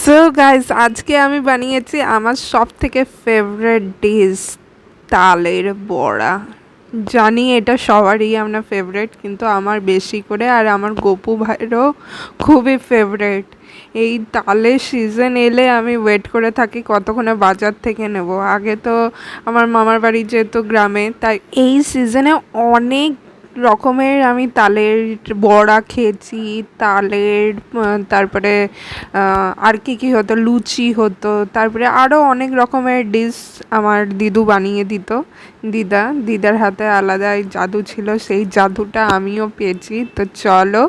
So guys, আজকে আমি বানিয়েছি আমার সব থেকে ফেভারিট ডিশ, তালের বড়া। জানি এটা সবারই আপনার ফেভারিট, কিন্তু আমার বেশি করে আর আমার গপু ভাইয়েরও খুবই ফেভারিট। এই তালের সিজন এলে আমি ওয়েট করে থাকি কতক্ষণে বাজার থেকে নেব। আগে তো আমার মামার বাড়ি যেহেতু গ্রামে, তাই এই সিজনে অনেক রকমের আমি তালের বড়া খেয়েছি। তালের তারপরে আর কি কি হতো, লুচি হতো, তারপরে আরও অনেক রকমের ডিশ আমার দিদু বানিয়ে দিত। দিদার হাতে আলাদাই জাদু ছিল, সেই জাদুটা আমিও পেয়েছি। তো চলো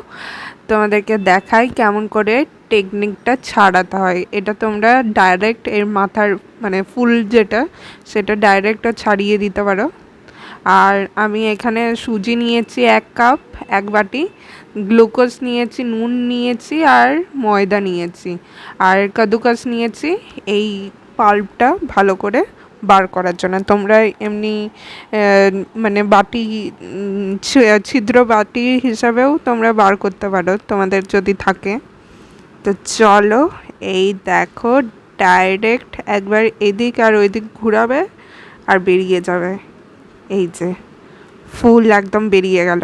তোমাদেরকে দেখাই কেমন করে টেকনিকটা ছাড়াতে হয়। এটা তোমরা ডাইরেক্ট এর মাথার মানে ফুল যেটা, সেটা ডাইরেক্টও ছাড়িয়ে দিতে পারো। আর আমি এখানে সুজি নিয়েছি 1 কাপ, 1 বাটি, গ্লুকোজ নিয়েছি, নুন নিয়েছি, আর ময়দা নিয়েছি, আর কাদুকাস নিয়েছি এই পাল্পটা ভালো করে বার করার জন্য। তোমরা এমনি মানে বাটি, ছিদ্র বাটি হিসাবেও তোমরা বার করতে পারো তোমাদের যদি থাকে। তো চলো, এই দেখো, ডাইরেক্ট একবার এদিক আর ওইদিক ঘুরাবে আর বেরিয়ে যাবে। এই যে ফুল একদম বেরিয়ে গেল,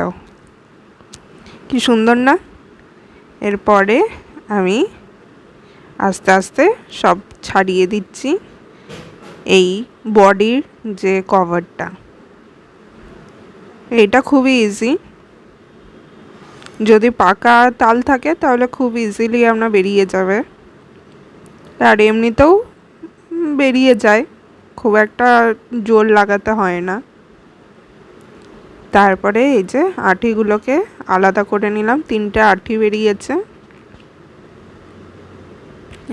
কি সুন্দর না? এরপরে আমি আস্তে আস্তে সব ছাড়িয়ে দিচ্ছি এই বডির যে কভারটা। এটা খুবই ইজি, যদি পাকা তাল থাকে তাহলে খুব ইজিলি আমরা বেরিয়ে যাবে, আর এমনিতেও বেরিয়ে যায়, খুব একটা জোর লাগাতে হয় না। তারপরে এই যে আঁটিগুলোকে আলাদা করে নিলাম, 3টে আঁটি বেরিয়েছে।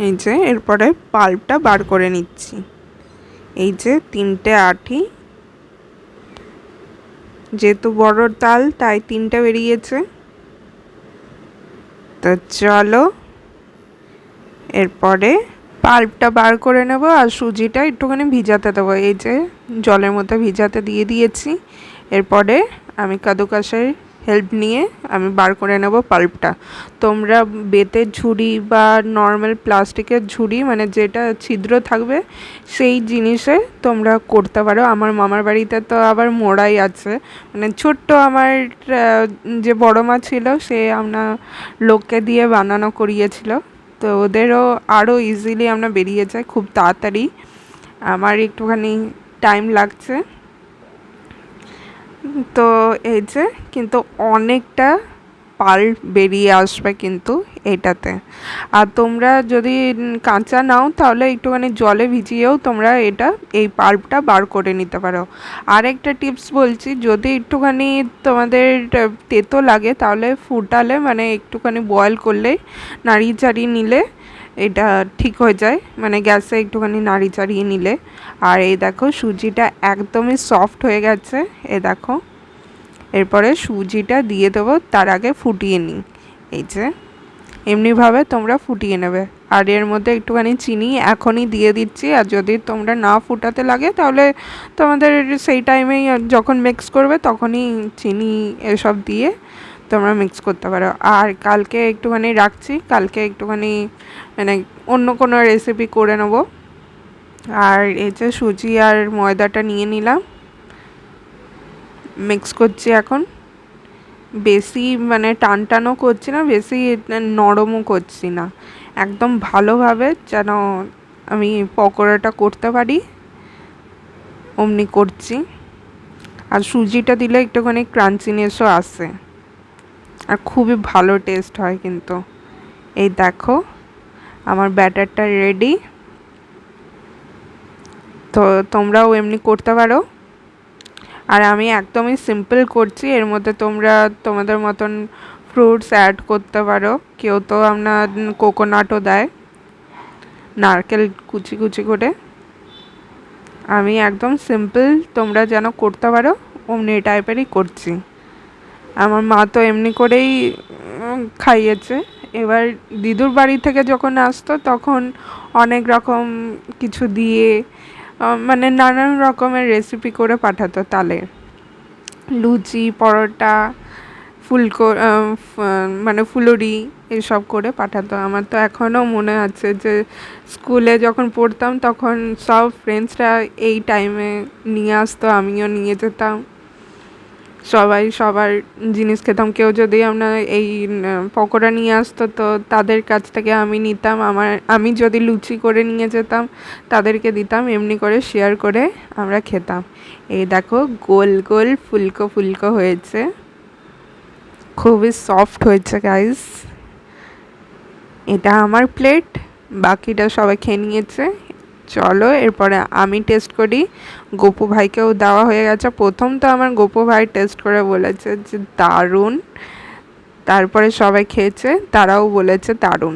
এই যে এরপরে পাল্পটা বার করে নিচ্ছি। এই যে 3টে আঁটি, যেহেতু বড় তাল তাই 3টে বেরিয়েছে। তো চলো এরপরে পাল্পটা বার করে নেব, আর সুজিটা একটুখানি ভিজাতে দেবো। এই যে জলের মধ্যে ভিজাতে দিয়ে দিয়েছি। এরপরে আমি কাদুকাসের হেল্প নিয়ে আমি বার করে নেব পাল্পটা। তোমরা বেতের ঝুড়ি বা নর্মাল প্লাস্টিকের ঝুড়ি, মানে যেটা ছিদ্র থাকবে সেই জিনিসে তোমরা করতে পারো। আমার মামার বাড়িতে তো আবার মোড়াই আছে, মানে ছোট্ট আমার যে বড় মা ছিল সে আপনার লোককে দিয়ে বানানো করিয়েছিল। তো ওদেরও আরও ইজিলি আমরা বেরিয়ে যাই খুব তাড়াতাড়ি, আমার একটুখানি টাইম লাগছে। তো এই যে কিন্তু অনেকটা পাল্প বেরিয়ে আসবে কিন্তু এটাতে। আর তোমরা যদি কাঁচা নাও তাহলে একটুখানি জলে ভিজিয়েও তোমরা এই পাল্পটা বার করে নিতে পারো। আর একটা টিপস বলছি, যদি একটুখানি তোমাদের তেতো লাগে তাহলে ফুটালে, মানে একটুখানি বয়েল করলে, নাড়িয়ে চাড়িয়ে নিলে এটা ঠিক হয়ে যায়, মানে গ্যাসে একটুখানি নাড়ি চাড়িয়ে নিলে। আর এই দেখো সুজিটা একদমই সফট হয়ে গেছে, এ দেখো। এরপরে সুজিটা দিয়ে দেবো, তার আগে ফুটিয়ে নিই। এই যে এমনিভাবে তোমরা ফুটিয়ে নেবে। আর এর মধ্যে একটুখানি চিনি এখনই দিয়ে দিচ্ছি, আর যদি তোমরা না ফুটাতে লাগে তাহলে তোমাদের সেই টাইমেই যখন মিক্স করবে তখনই চিনি এসব দিয়ে তোমরা মিক্স করতে পারো। আর কালকে একটুখানি রাখছি, কালকে একটুখানি মানে অন্য কোনো রেসিপি করে নেব। আর এই যে সুজি আর ময়দাটা নিয়ে নিলাম, মিক্স করছি এখন। বেশি মানে টানটানও করছি না, বেশি নরমও করছি না, একদম ভালোভাবে যেন আমি পকোড়াটা করতে পারি অমনি করছি। আর সুজিটা দিলে একটুখানি ক্রাঞ্চিনেসও আসে, আর খুবই ভালো টেস্ট হয় কিন্তু। এই দেখো আমার ব্যাটারটা রেডি। তো তোমরাও এমনি করতে পারো। আর আমি একদমই সিম্পল করছি, এর মধ্যে তোমরা তোমাদের মতন ফ্রুটস অ্যাড করতে পারো, কেউ তো আপনার কোকোনাটও দেয়, নারকেল কুচি কুচি করে। আমি একদম সিম্পল তোমরা যেন করতে পারো অমনি টাইপেরই করছি। আমার মা তো এমনি করেই খাইয়েছে। এবার দিদুর বাড়ি থেকে যখন আসতো তখন অনেক রকম কিছু দিয়ে মানে নানান রকমের রেসিপি করে পাঠাতো তালের, লুচি, পরোটা, ফুলকো মানে ফুলুরি এসব করে পাঠাতো। আমার তো এখনও মনে আছে যে স্কুলে যখন পড়তাম তখন সব ফ্রেন্ডসরা এই টাইমে নিয়ে আসতো, আমিও নিয়ে যেতাম, সবাই সবার জিনিস খেতাম। কেউ যদি আমরা এই পকোড়া নিয়ে আসতো তো তাদের কাছ থেকে আমি নিতাম, আমি যদি লুচি করে নিয়ে যেতাম তাদেরকে দিতাম, এমনি করে শেয়ার করে আমরা খেতাম। এই দেখো গোল গোল ফুলকো ফুলকো হয়েছে, খুবই সফট হয়েছে গাইস। এটা আমার প্লেট, বাকিটা সবাই খেয়ে নিয়েছে। চলো এরপরে আমি টেস্ট করি। গোপু ভাইকেও দেওয়া হয়ে গেছে। প্রথম তো আমার গোপু ভাই টেস্ট করে বলেছে যে দারুণ, তারপরে সবাই খেয়েছে, তারাও বলেছে দারুণ।